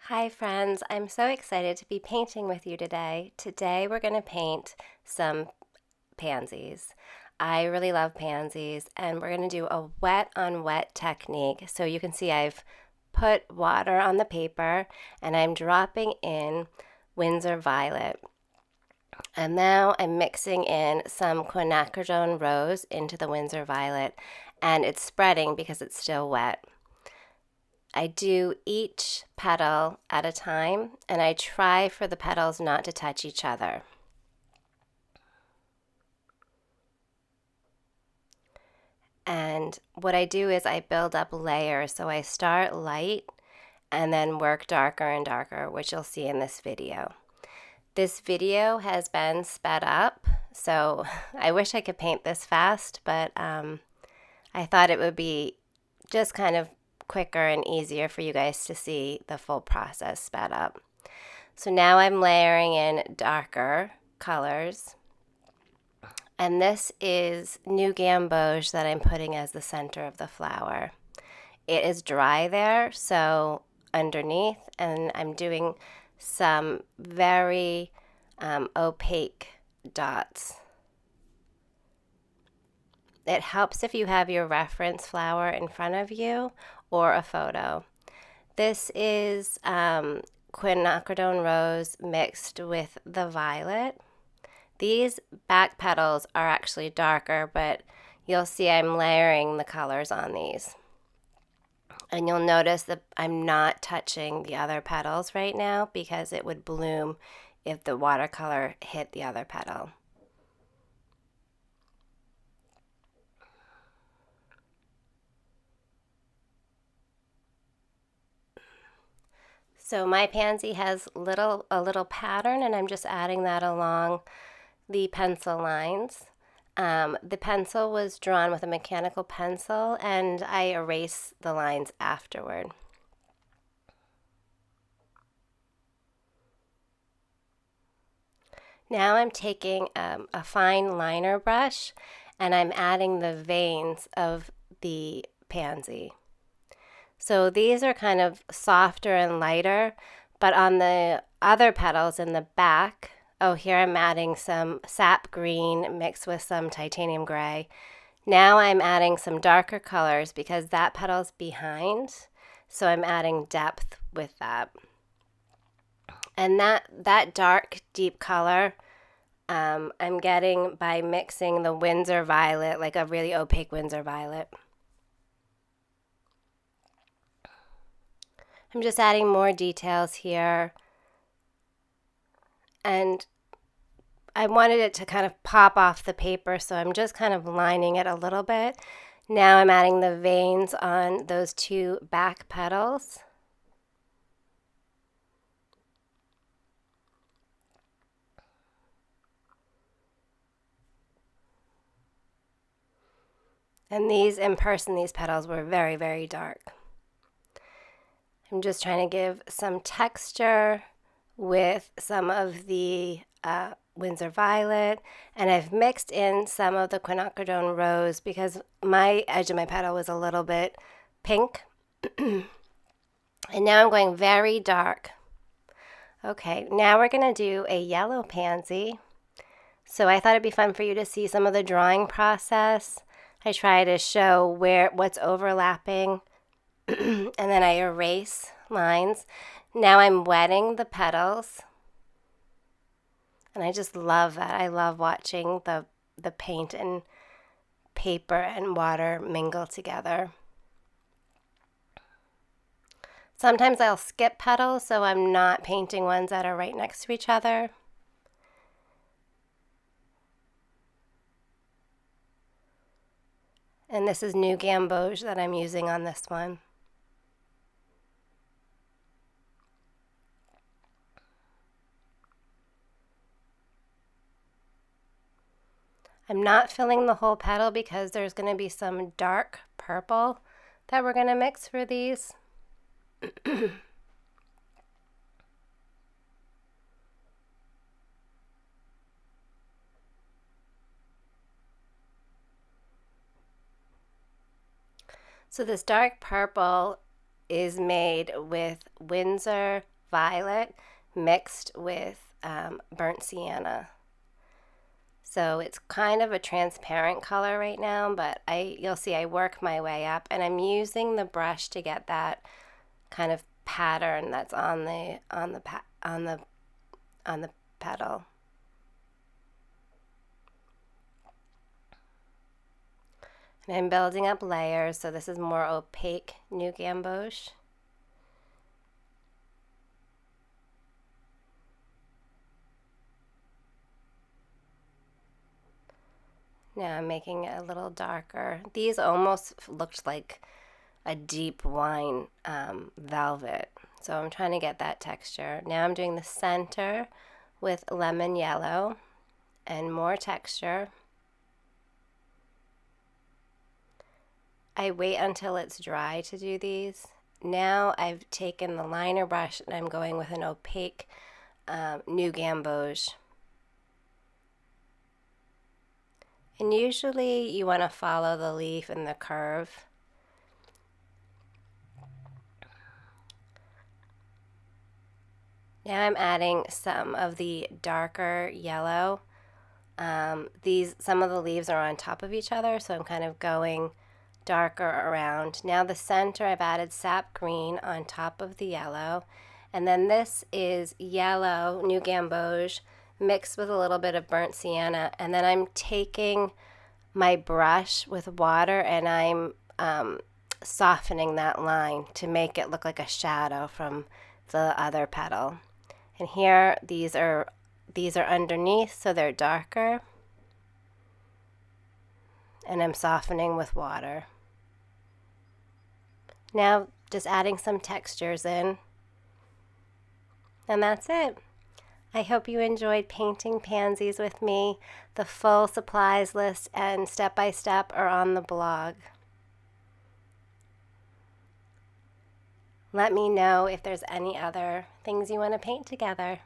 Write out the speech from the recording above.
Hi friends, I'm so excited to be painting with you today. Today we're going to paint some pansies. I really love pansies and we're going to do a wet on wet technique. So you can see I've put water on the paper and I'm dropping in Winsor Violet. And now I'm mixing in some quinacridone rose into the Winsor Violet and it's spreading because it's still wet. I do each petal at a time and I try for the petals not to touch each other. And what I do is I build up layers. So I start light and then work darker and darker, which you'll see in this video. This video has been sped up, so I wish I could paint this fast, but I thought it would be just kind of quicker and easier for you guys to see the full process sped up. So now I'm layering in darker colors. And this is New Gamboge that I'm putting as the center of the flower. It is dry there, so underneath, and I'm doing some very opaque dots. It helps if you have your reference flower in front of you or a photo. This is quinacridone rose mixed with the violet. These back petals are actually darker, but you'll see I'm layering the colors on these. And you'll notice that I'm not touching the other petals right now because it would bloom if the watercolor hit the other petal. So my pansy has a little pattern and I'm just adding that along the pencil lines. The pencil was drawn with a mechanical pencil and I erase the lines afterward. Now I'm taking a fine liner brush and I'm adding the veins of the pansy. So these are kind of softer and lighter, but on the other petals in the back, here I'm adding some sap green mixed with some titanium gray. Now I'm adding some darker colors because that petal's behind, so I'm adding depth with that. And that dark, deep color I'm getting by mixing the Winsor Violet, like a really opaque Winsor Violet. I'm just adding more details here. And I wanted it to kind of pop off the paper, so I'm just kind of lining it a little bit. Now I'm adding the veins on those two back petals. And these, in person, these petals were very, very dark. I'm just trying to give some texture with some of the Winsor Violet, and I've mixed in some of the quinacridone rose because my edge of my petal was a little bit pink. And now I'm going very dark. Okay, now we're going to do a yellow pansy. So I thought it'd be fun for you to see some of the drawing process. I try to show what's overlapping and then I erase lines. Now I'm wetting the petals. And I just love that. I love watching the paint and paper and water mingle together. Sometimes I'll skip petals so I'm not painting ones that are right next to each other. And this is New Gamboge that I'm using on this one. I'm not filling the whole petal because there's going to be some dark purple that we're going to mix for these. So this dark purple is made with Winsor violet mixed with burnt sienna. So it's kind of a transparent color right now, but you'll see I work my way up, and I'm using the brush to get that kind of pattern that's on the petal. And I'm building up layers, so this is more opaque New Gamboge. Now I'm making it a little darker. These almost looked like a deep wine velvet. So I'm trying to get that texture. Now I'm doing the center with lemon yellow and more texture. I wait until it's dry to do these. Now I've taken the liner brush and I'm going with an opaque New Gamboge. And usually you want to follow the leaf and the curve. Now I'm adding some of the darker yellow. Some of the leaves are on top of each other, so I'm kind of going darker around. Now the center, I've added sap green on top of the yellow. And then this is yellow, New Gamboge, mixed with a little bit of burnt sienna. And then I'm taking my brush with water and I'm softening that line to make it look like a shadow from the other petal. And here, these are underneath, so they're darker. And I'm softening with water. Now, just adding some textures in. And that's it. I hope you enjoyed painting pansies with me. The full supplies list and step-by-step are on the blog. Let me know if there's any other things you want to paint together.